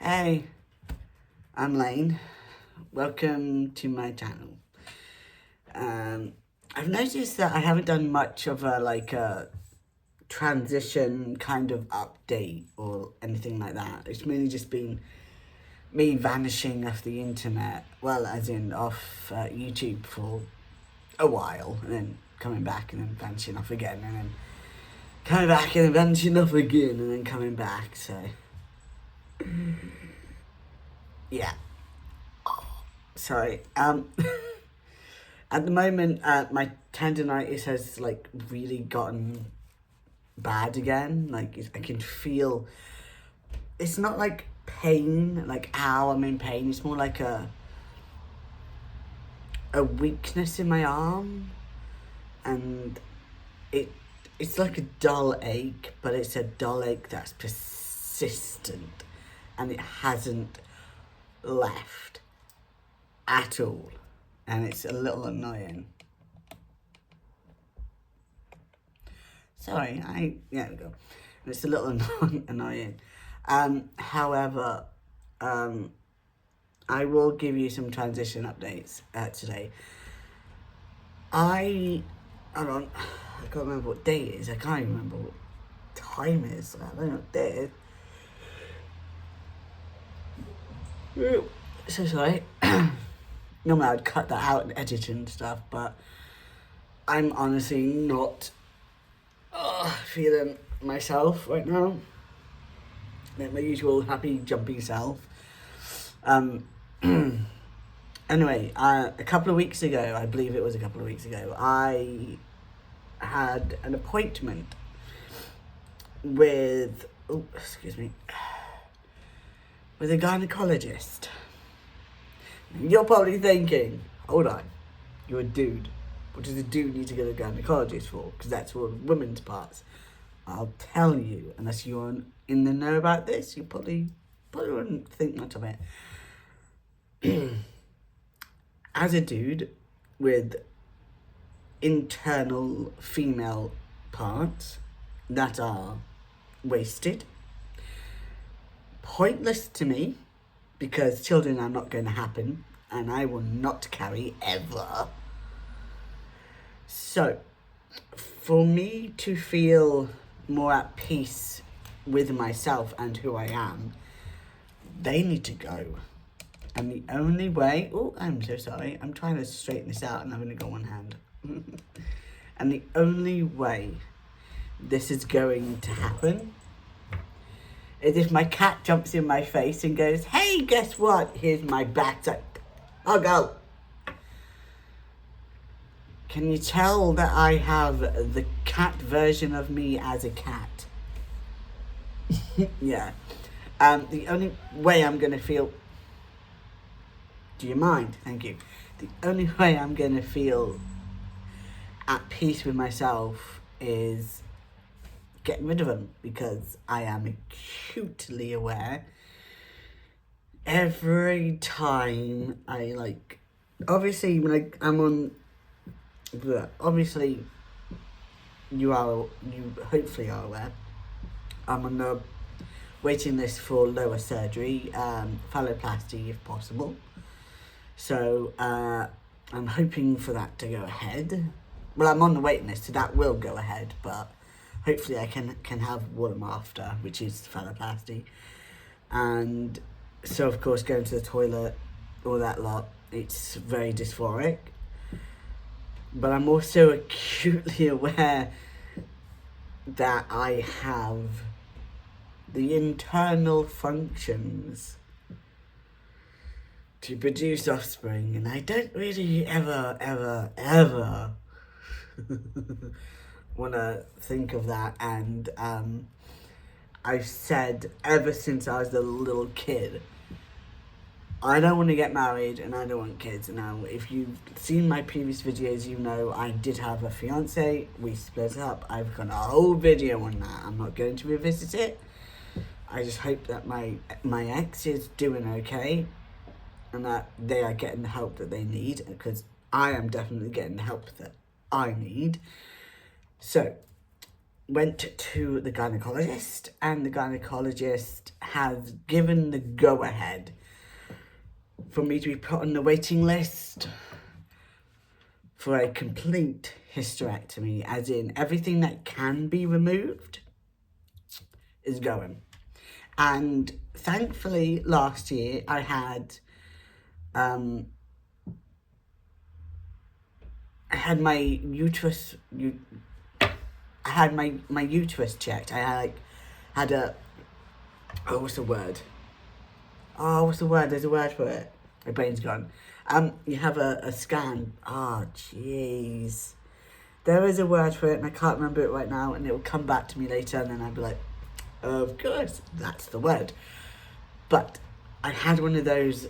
Hey, I'm Lane. Welcome to my channel. I've noticed that I haven't done much of a transition kind of update or anything like that. It's mainly just been me vanishing off the internet, well, as in off YouTube for a while, and then coming back and then vanishing off again, and then coming back and then vanishing off again, and then coming back. So, yeah. Sorry. At the moment, my tendonitis has really gotten bad again. I can feel. It's not like pain, like ow, I'm in pain. It's more like a weakness in my arm, and it's like a dull ache, but it's a dull ache that's persistent, and it hasn't left at all, and it's a little annoying. Sorry, there we go. It's a little annoying. However, I will give you some transition updates today. Hold on, I can't remember what day it is. I can't even remember what time it is. I don't know what day it is. So sorry. Normally I'd cut that out and edit and stuff, but I'm honestly not feeling myself right now. Like my usual happy jumpy self. Anyway, a couple of weeks ago, I believe it was a couple of weeks ago, I had an appointment with a gynecologist. You're probably thinking, hold on, you're a dude. What does a dude need to go to a gynecologist for? Because that's for women's parts. I'll tell you, unless you're in the know about this, you probably wouldn't think much of it. As a dude with internal female parts that are wasted, pointless to me, because children are not going to happen, and I will not carry ever. So, for me to feel more at peace with myself and who I am, they need to go. And the only way... Oh, I'm so sorry. I'm trying to straighten this out and I've only got one hand. And the only way this is going to happen is if my cat jumps in my face and goes, hey, guess what? Here's my backside. I'll go. Can you tell that I have the cat version of me as a cat? Yeah. The only way I'm going to feel... Do you mind? Thank you. The only way I'm going to feel at peace with myself is getting rid of them, because I am acutely aware every time I obviously when I'm on... Obviously, you hopefully are aware, I'm on the waiting list for lower surgery, phalloplasty if possible. So I'm hoping for that to go ahead. Well, I'm on the waiting list, so that will go ahead, but hopefully I can have one after, which is phalloplasty. And so, of course, going to the toilet, all that lot, it's very dysphoric. But I'm also acutely aware that I have the internal functions to produce offspring, and I don't really ever want to think of that. And I've said ever since I was a little kid, I don't want to get married and I don't want kids. Now, if you've seen my previous videos, you know I did have a fiance. We split up. I've got a whole video on that. I'm not going to revisit it. I just hope that my ex is doing okay and that they are getting the help that they need, because I am definitely getting the help that I need. So, went to the gynecologist, and the gynecologist has given the go-ahead for me to be put on the waiting list for a complete hysterectomy, as in everything that can be removed is going. And thankfully last year I had my uterus my uterus checked. I had a what's the word? There's a word for it. My brain's gone. You have a scan. Oh, jeez. There is a word for it, and I can't remember it right now, and it will come back to me later, and then I'll be like, of course, that's the word. But I had one of those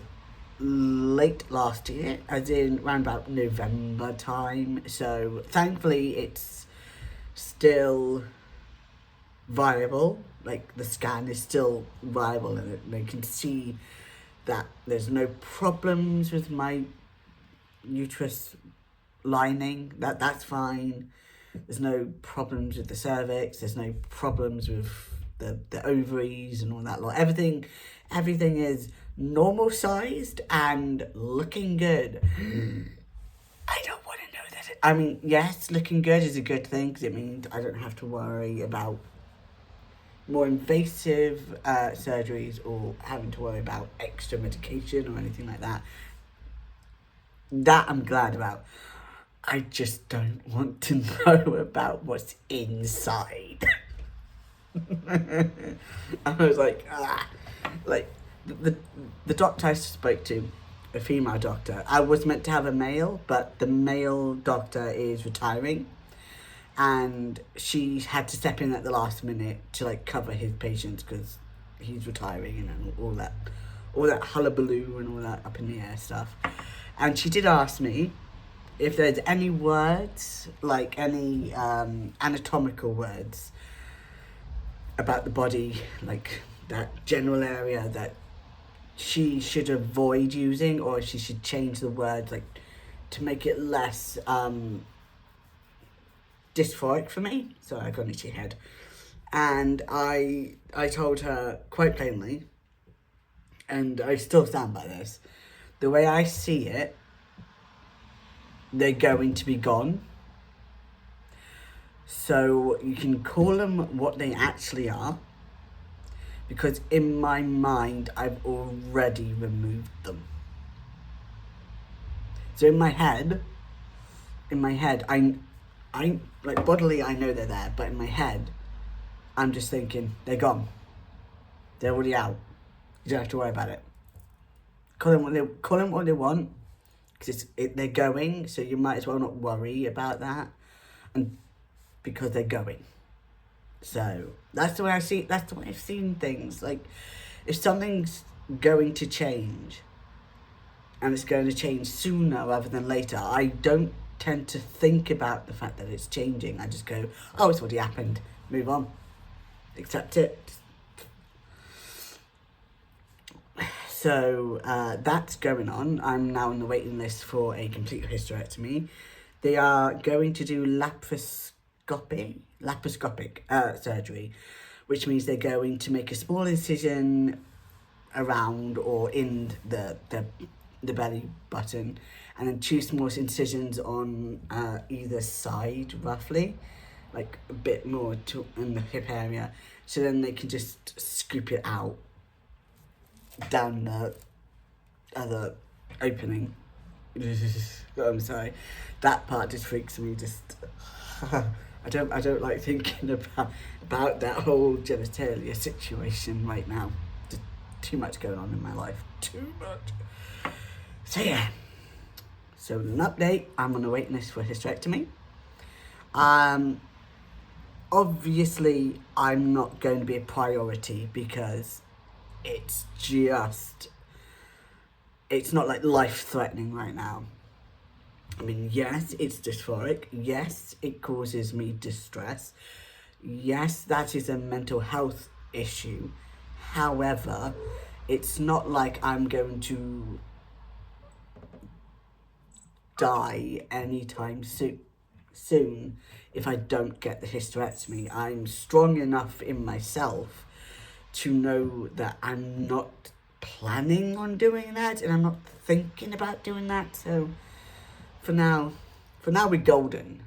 late last year, as in around about November time. So thankfully, it's still viable. Like, the scan is still viable, and they can see that there's no problems with my uterus lining. That's fine. There's no problems with the cervix. There's no problems with the ovaries and all that lot. Everything is normal sized and looking good. I don't want to know that. I mean, yes, looking good is a good thing, because it means I don't have to worry about more invasive surgeries or having to worry about extra medication or anything like that. That I'm glad about. I just don't want to know about what's inside. I was like, the doctor I spoke to, a female doctor. I was meant to have a male, but the male doctor is retiring, and she had to step in at the last minute to like cover his patients because he's retiring and all that hullabaloo and all that up in the air stuff. And she did ask me if there's any words, like any anatomical words about the body, like that general area that she should avoid using, or she should change the words, like to make it less dysphoric for me. So I got an itchy head, and I told her quite plainly, and I still stand by this, the way I see it, they're going to be gone. So you can call them what they actually are, because in my mind I've already removed them. So in my head, I like bodily I know they're there, but in my head I'm just thinking they're gone. They're already out. You don't have to worry about it. Call them what they want, because they're going. So you might as well not worry about that, and because they're going. So that's the way I see. That's the way I've seen things. Like, if something's going to change, and it's going to change sooner rather than later, I don't tend to think about the fact that it's changing. I just go, oh, it's already happened. Move on. Accept it. So that's going on. I'm now on the waiting list for a complete hysterectomy. They are going to do laparoscopic surgery, which means they're going to make a small incision around or in the belly button, and then 2 small incisions on either side, roughly, like a bit more in the hip area, so then they can just scoop it out down the other opening. I'm sorry, that part just freaks me. Just I don't like thinking about that whole genitalia situation right now. Just too much going on in my life. Too much. So yeah. So an update. I'm on the waiting list for hysterectomy. Obviously, I'm not going to be a priority because it's not like life-threatening right now. I mean, yes, it's dysphoric. Yes, it causes me distress. Yes, that is a mental health issue. However, it's not like I'm going to die anytime soon if I don't get the hysterectomy. I'm strong enough in myself to know that I'm not planning on doing that, and I'm not thinking about doing that. So for now we're golden.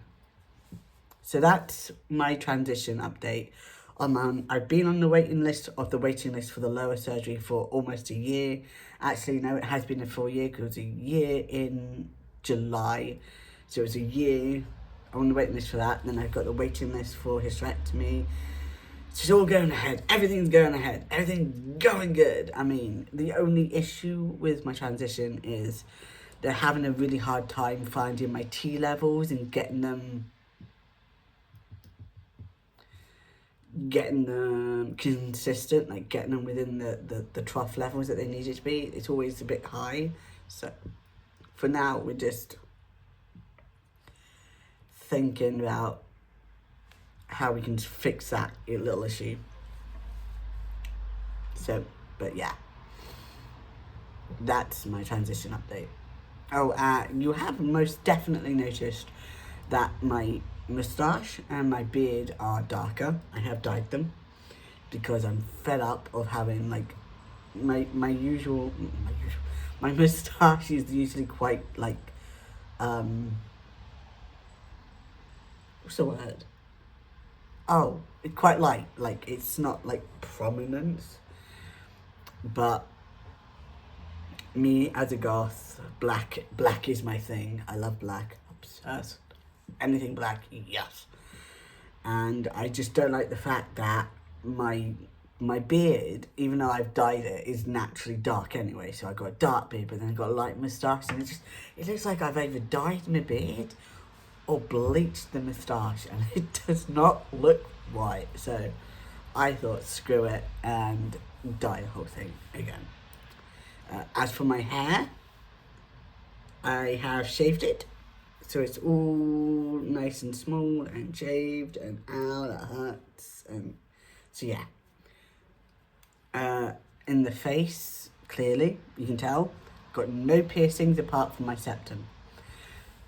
So that's my transition update. I've been on the waiting list for the lower surgery for almost a year. Actually, no, it has been a full year, because it was a year in July. So it was a year on the waiting list for that. And then I've got the waiting list for hysterectomy. It's all going ahead. Everything's going ahead. Everything's going good. I mean, the only issue with my transition is they're having a really hard time finding my T levels and getting them consistent, like getting them within the trough levels that they need it to be. It's always a bit high. So for now, we're just thinking about how we can fix that little issue. So, but yeah, that's my transition update. Oh, you have most definitely noticed that my moustache and my beard are darker. I have dyed them because I'm fed up of having like my moustache is usually quite like what's the word? Oh, it's quite light. Like, it's not like prominent, but me as a goth, black is my thing. I love black. Obsessed. Anything black, yes. And I just don't like the fact that my beard, even though I've dyed it, is naturally dark anyway. So I got a dark beard, but then I got a light moustache, and it looks like I've either dyed my beard or bleached the moustache, and it does not look right. So I thought, screw it, and dye the whole thing again. As for my hair, I have shaved it, so it's all nice and small and shaved, and ow, that hurts. And so yeah, in the face, clearly you can tell, got no piercings apart from my septum.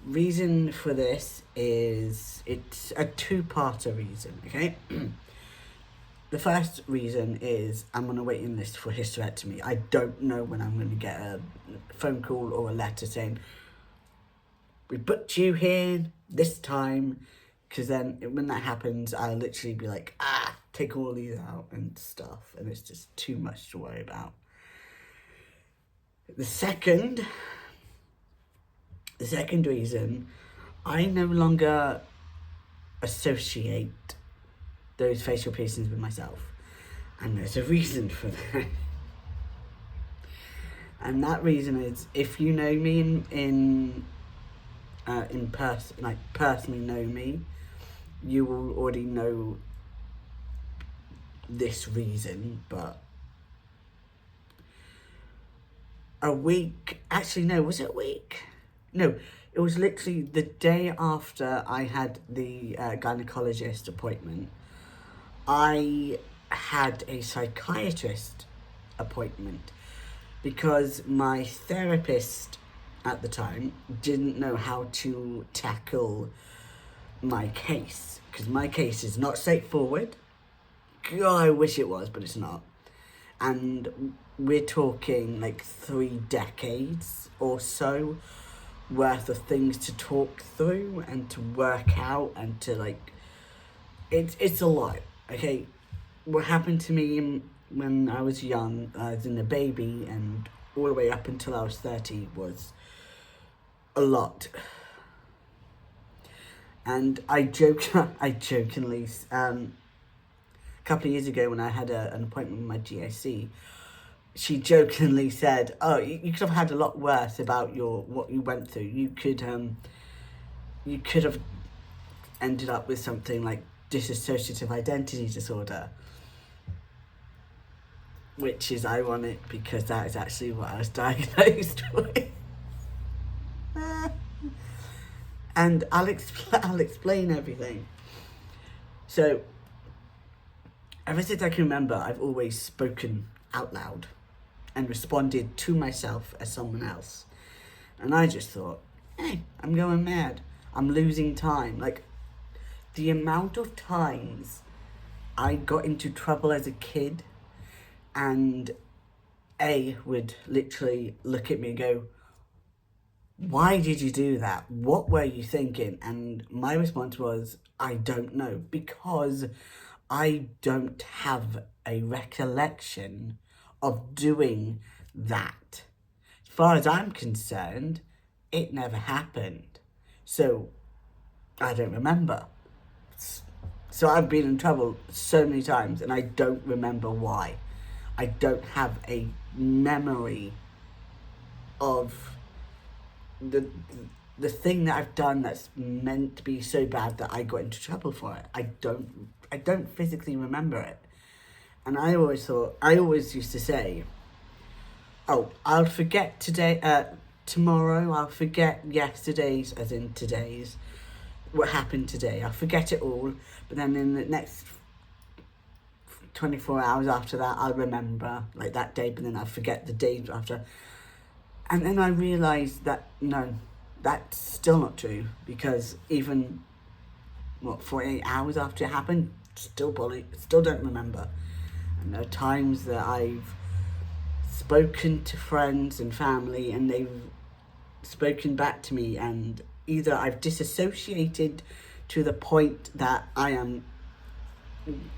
Reason for this is, it's a two-parter reason, okay? The first reason is I'm on a waiting list for hysterectomy. I don't know when I'm going to get a phone call or a letter saying, we booked you here this time, because then when that happens, I'll literally be like, take all these out and stuff, and it's just too much to worry about. The second reason, I no longer associate those facial piercings with myself, and there's a reason for that. And that reason is, if you know me in person, like personally know me, you will already know this reason. But was it a week? No, it was literally the day after I had the gynecologist appointment. I had a psychiatrist appointment because my therapist at the time didn't know how to tackle my case, because my case is not straightforward. God, I wish it was, but it's not. And we're talking like 3 decades or so worth of things to talk through and to work out, and to like, it's a lot. Okay, what happened to me when I was young, as in a baby, and all the way up until I was 30, was a lot. And I jokingly, a couple of years ago when I had an appointment with my GIC, she jokingly said, "Oh, you could have had a lot worse about what you went through. You could have ended up with something like dissociative identity disorder," which is ironic because that is actually what I was diagnosed with. And I'll explain everything. So, ever since I can remember, I've always spoken out loud and responded to myself as someone else. And I just thought, hey, I'm going mad. I'm losing time. Like, the amount of times I got into trouble as a kid and A would literally look at me and go, why did you do that? What were you thinking? And my response was, I don't know, because I don't have a recollection of doing that. As far as I'm concerned, it never happened. So I don't remember. So I've been in trouble so many times and I don't remember why. I don't have a memory of the thing that I've done that's meant to be so bad that I got into trouble for it. I don't physically remember it. And I always used to say, oh, I'll forget tomorrow, I'll forget yesterday's, as in today's, what happened today. I'll forget it all, but then in the next 24 hours after that, I'll remember, like that day, but then I'll forget the days after. And then I realised that, no, that's still not true, because even, 48 hours after it happened, still don't remember. And there are times that I've spoken to friends and family and they've spoken back to me, and either I've disassociated to the point that I am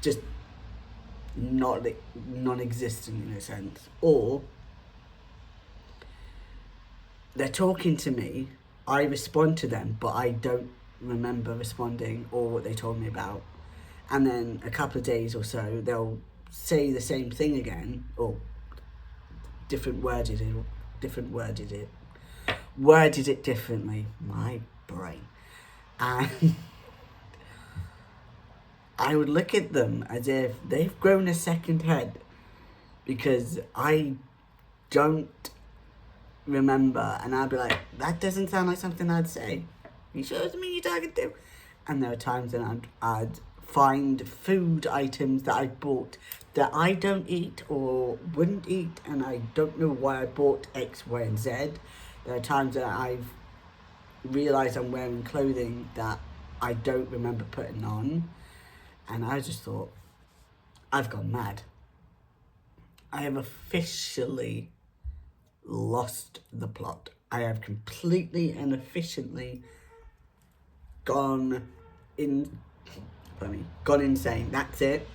just non-existent in a sense, or they're talking to me, I respond to them, but I don't remember responding or what they told me about. And then a couple of days or so, they'll say the same thing again, or worded it differently. My brain. And I would look at them as if they've grown a second head, because I don't remember, and I'd be like, that doesn't sound like something I'd say. You sure it's me you're talking to? And there are times that I'd find food items that I bought that I don't eat or wouldn't eat, and I don't know why I bought X, Y, and Z. There are times that I've realised I'm wearing clothing that I don't remember putting on, and I just thought, I've gone mad. I have officially lost the plot. I have completely and efficiently gone insane. That's it.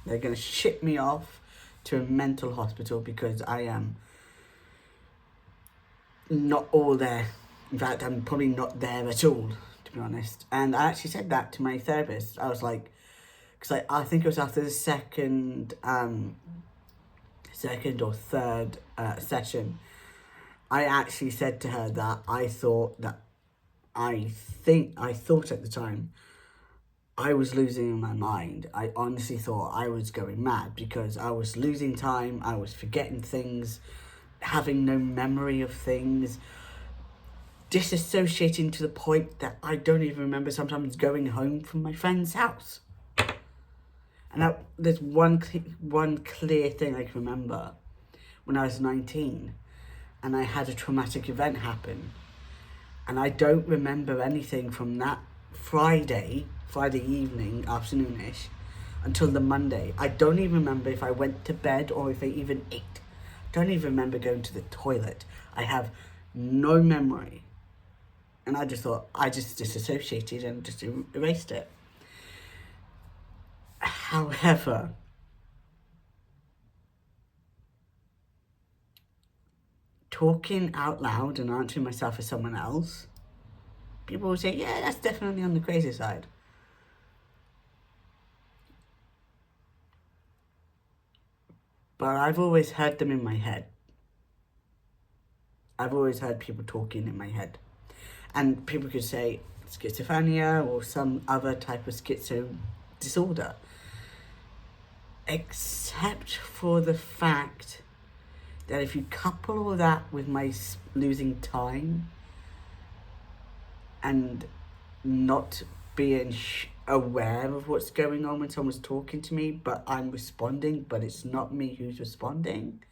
They're going to ship me off to a mental hospital because I am not all there. In fact, I'm probably not there at all, to be honest. And I actually said that to my therapist. I was like, because I think it was after the second or third session, I actually said to her that I thought at the time I was losing my mind. I honestly thought I was going mad because I was losing time, I was forgetting things, having no memory of things, disassociating to the point that I don't even remember sometimes going home from my friend's house. And there's one clear thing I can remember. When I was 19 and I had a traumatic event happen, and I don't remember anything from that Friday evening, afternoonish, until the Monday. I don't even remember if I went to bed or if I even ate. Don't even remember going to the toilet. I have no memory. And I just thought, I just disassociated and just erased it. However, talking out loud and answering myself as someone else, people will say, yeah, that's definitely on the crazy side. But I've always heard them in my head. I've always heard people talking in my head. And people could say schizophrenia or some other type of schizo disorder. Except for the fact that if you couple all that with my losing time and not being aware of what's going on when someone's talking to me, but I'm responding, but it's not me who's responding.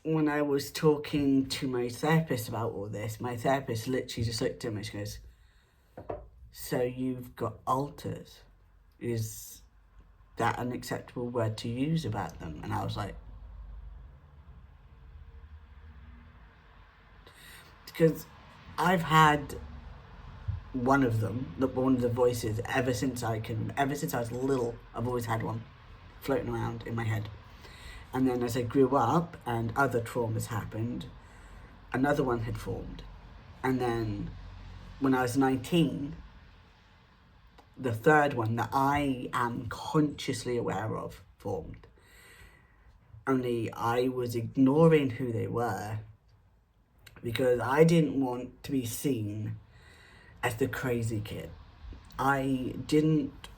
When I was talking to my therapist about all this, my therapist literally just looked at me and she goes, So you've got alters. Is that an acceptable word to use about them? And I was like, because I've had one of them, one of the voices, ever since I was little. I've always had one floating around in my head. And then as I grew up and other traumas happened, another one had formed. And then when I was 19, the third one that I am consciously aware of formed. Only I was ignoring who they were because I didn't want to be seen as the crazy kid. I didn't...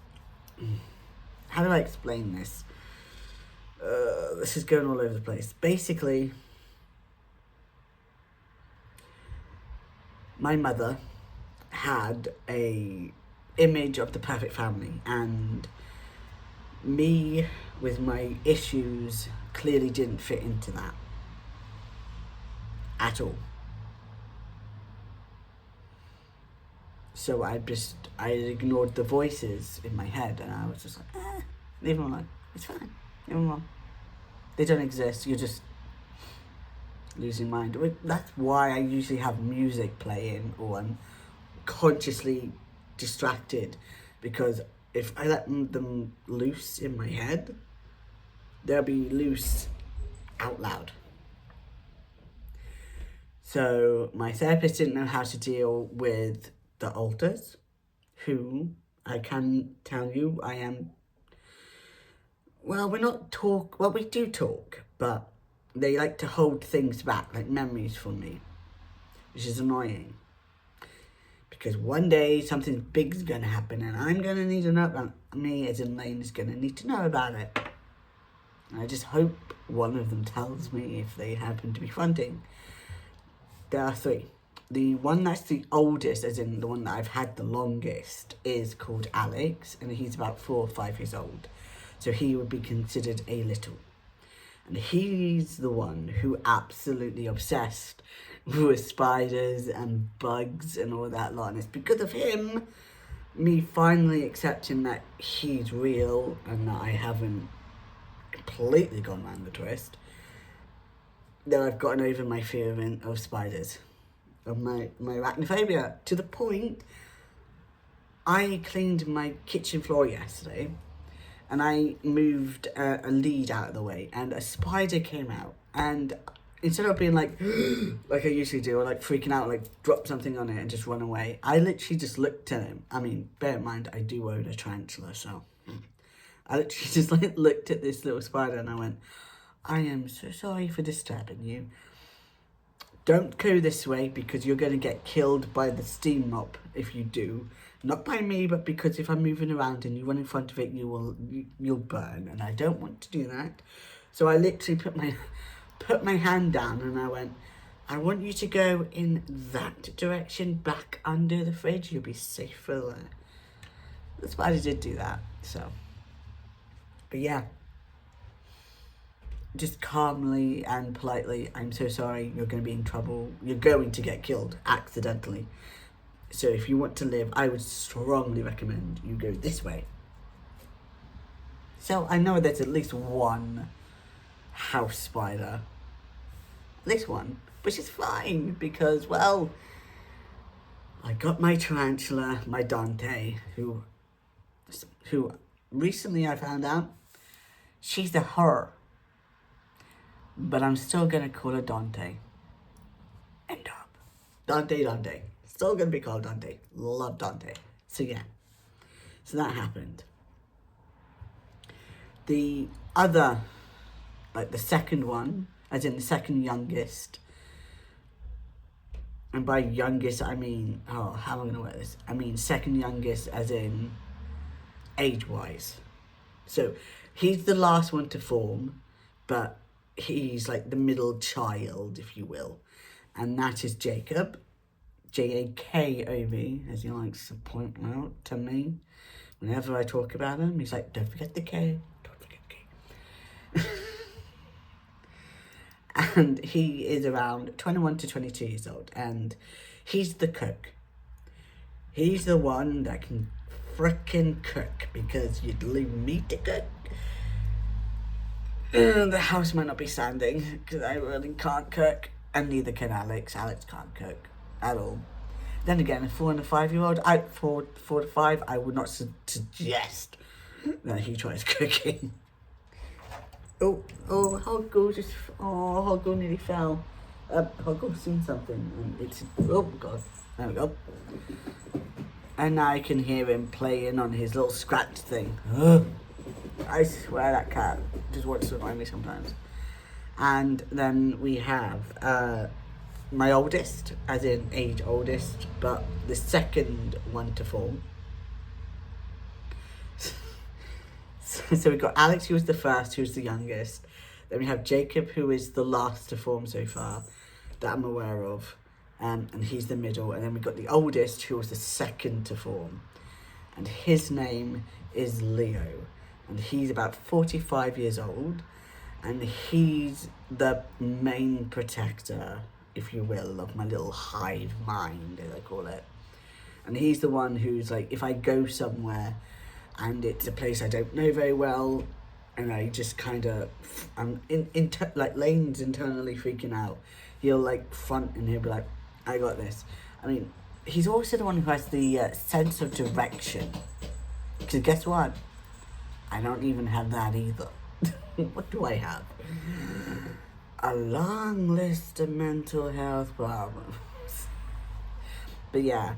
How do I explain this? This is going all over the place. Basically, my mother had a image of the perfect family, and me with my issues clearly didn't fit into that at all. So I ignored the voices in my head, and I was just like, leave them alone. It's fine. Leave them alone. They don't exist. You're just losing mind. That's why I usually have music playing, or I'm consciously distracted, because if I let them loose in my head, they'll be loose out loud. So my therapist didn't know how to deal with the alters, who I can tell you I am... Well, we do talk, but they like to hold things back, like memories from me, which is annoying. Because one day something big's going to happen and I'm going to need to know, and me as in Lane is going to need to know about it. And I just hope one of them tells me if they happen to be fronting. There are three. The one that's the oldest, as in the one that I've had the longest, is called Alex, and he's about 4 or 5 years old. So he would be considered a little. And he's the one who absolutely obsessed with spiders and bugs and all that lot. And it's because of him, me finally accepting that he's real and that I haven't completely gone round the twist, that I've gotten over my fear of spiders, of my arachnophobia, to the point I cleaned my kitchen floor yesterday and I moved a lead out of the way and a spider came out, and instead of being like like I usually do, or like freaking out, like drop something on it and just run away, I literally just looked at him. I mean, bear in mind I do own a tarantula, so I literally just like looked at this little spider and I went, I am so sorry for disturbing you. Don't go this way because you're going to get killed by the steam mop if you do. Not by me, but because if I'm moving around and you run in front of it, you'll burn, and I don't want to do that. So I literally put my hand down and I went, I want you to go in that direction, back under the fridge. You'll be safer there. The spider did do that, so. But yeah. Just calmly and politely, I'm so sorry, you're going to be in trouble. You're going to get killed accidentally. So if you want to live, I would strongly recommend you go this way. So I know there's at least one house spider. At least one. Which is fine because, well, I got my tarantula, my Dante, who recently I found out she's a her. But I'm still going to call her Dante. End up. Dante. Still going to be called Dante. Love Dante. So yeah. So that happened. The other, like the second one, as in the second youngest, and by youngest I mean, how am I going to word this? I mean second youngest as in age-wise. So he's the last one to form, but he's like the middle child, if you will. And that is Jacob. Jakob, as he likes to point out to me. Whenever I talk about him, he's like, don't forget the K. Don't forget the K. And he is around 21 to 22 years old. And he's the cook. He's the one that can frickin' cook, because you'd leave me to cook. The house might not be standing because I really can't cook, and neither can Alex. Alex can't cook at all. Then again, a 4 and a 5-year-old, four to five, I would not suggest that he tries cooking. Oh, Hoggle just, Hoggle nearly fell. Hoggle's seen something, and it's, oh god, there we go. And now I can hear him playing on his little scratch thing. I swear that cat just wants to annoy me sometimes. And then we have my oldest, as in age oldest, but the second one to form. So we've got Alex, who was the first, who's the youngest. Then we have Jacob, who is the last to form so far, that I'm aware of. And he's the middle. And then we've got the oldest, who was the second to form. And his name is Leo. And he's about 45 years old. And he's the main protector, if you will, of my little hive mind, as I call it. And he's the one who's like, if I go somewhere and it's a place I don't know very well, and I just kind of, I'm like Lane's internally freaking out, he'll like front and he'll be like, I got this. I mean, he's also the one who has the sense of direction. Because guess what? I don't even have that either. What do I have? A long list of mental health problems. But yeah,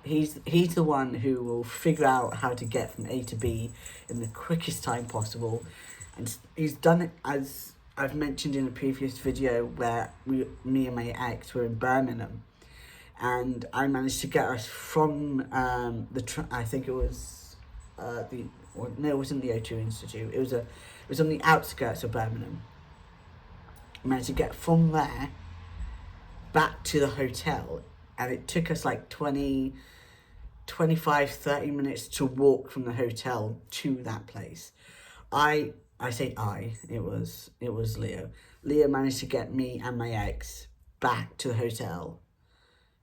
he's the one who will figure out how to get from A to B in the quickest time possible. And he's done it, as I've mentioned in a previous video, where me and my ex were in Birmingham. And I managed to get us from I think it was it wasn't the O2 Institute. It was on the outskirts of Birmingham. I managed to get from there back to the hotel, and it took us like 25, 30 minutes to walk from the hotel to that place. It was Leo. Leo managed to get me and my ex back to the hotel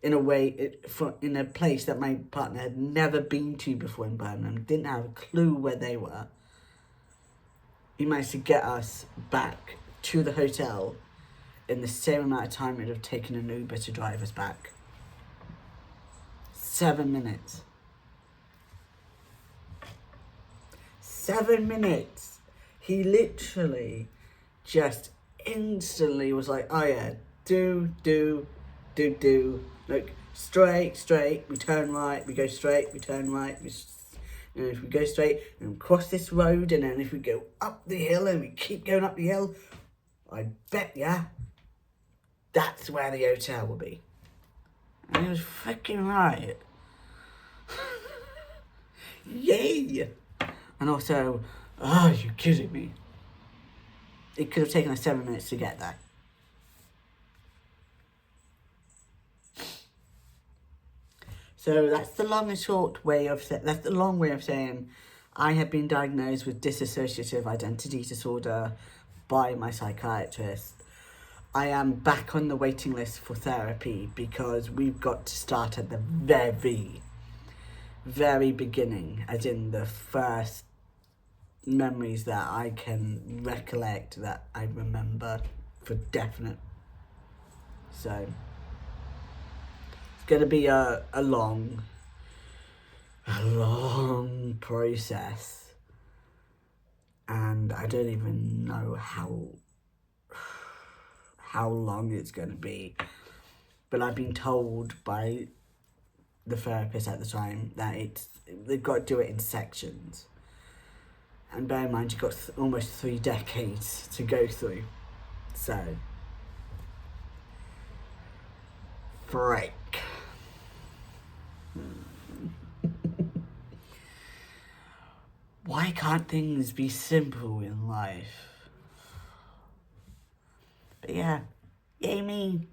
in a place that my partner had never been to before in Birmingham, didn't have a clue where they were. He managed to get us back to the hotel in the same amount of time it would have taken an Uber to drive us back. 7 minutes. 7 minutes. He literally just instantly was like, oh yeah, do. Look, straight, we turn right, we go straight, we turn right, and if we go straight and cross this road, and then if we go up the hill and we keep going up the hill, I bet ya that's where the hotel will be. And he was freaking right. Yay! And also, are you kidding me? It could have taken us 7 minutes to get there. So that's the long way of saying I have been diagnosed with dissociative identity disorder by my psychiatrist. I am back on the waiting list for therapy because we've got to start at the very, very beginning, as in the first memories that I can recollect, that I remember for definite. So it's going to be a long process, and I don't even know how long it's going to be, but I've been told by the therapist at the time that they've got to do it in sections, and bear in mind you've got almost 3 decades to go through, so break. Why can't things be simple in life? But yeah, yay me.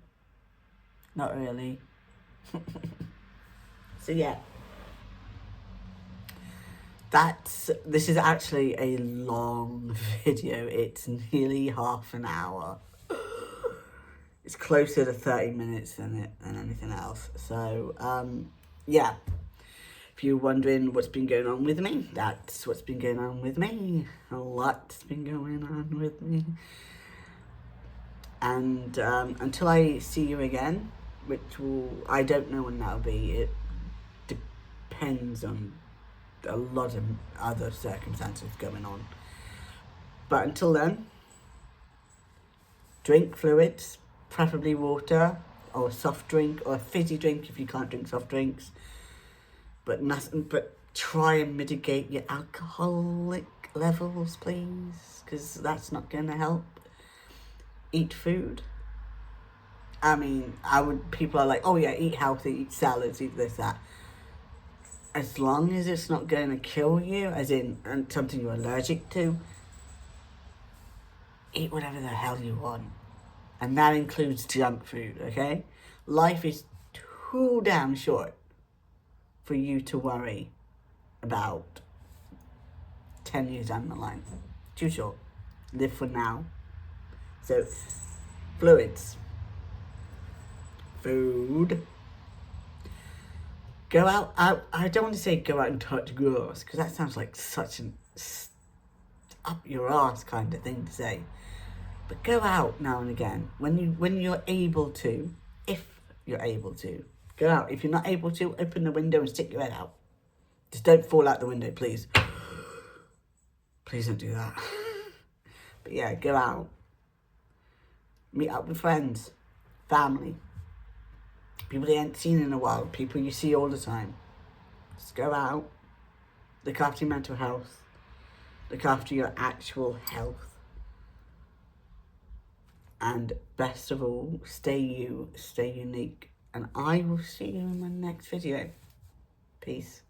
Not really. So yeah. This is actually a long video. It's nearly half an hour. It's closer to 30 minutes than anything else. So, yeah. If you're wondering what's been going on with me, that's what's been going on with me. A lot's been going on with me. And until I see you again, which I don't know when that'll be. It depends on a lot of other circumstances going on. But until then, drink fluids, preferably water or a soft drink or a fizzy drink if you can't drink soft drinks. But nothing. But try and mitigate your alcoholic levels, please, because that's not going to help. Eat food. I mean, people are like, oh yeah, eat healthy, eat salads, eat this, that. As long as it's not going to kill you, as in something you're allergic to, eat whatever the hell you want. And that includes junk food, okay? Life is too damn short for you to worry about 10 years down the line. Too short. Live for now. So, fluids. Food. Go out. I don't want to say go out and touch grass, because that sounds like such an up your ass kind of thing to say. But go out now and again when you're able to. If you're able to, go out. If you're not able to, open the window and stick your head out. Just don't fall out the window, please. Please don't do that. But yeah, go out. Meet up with friends, family. People you ain't seen in a while, people you see all the time. Just go out, look after your mental health, look after your actual health. And best of all, stay you, stay unique. And I will see you in my next video. Peace.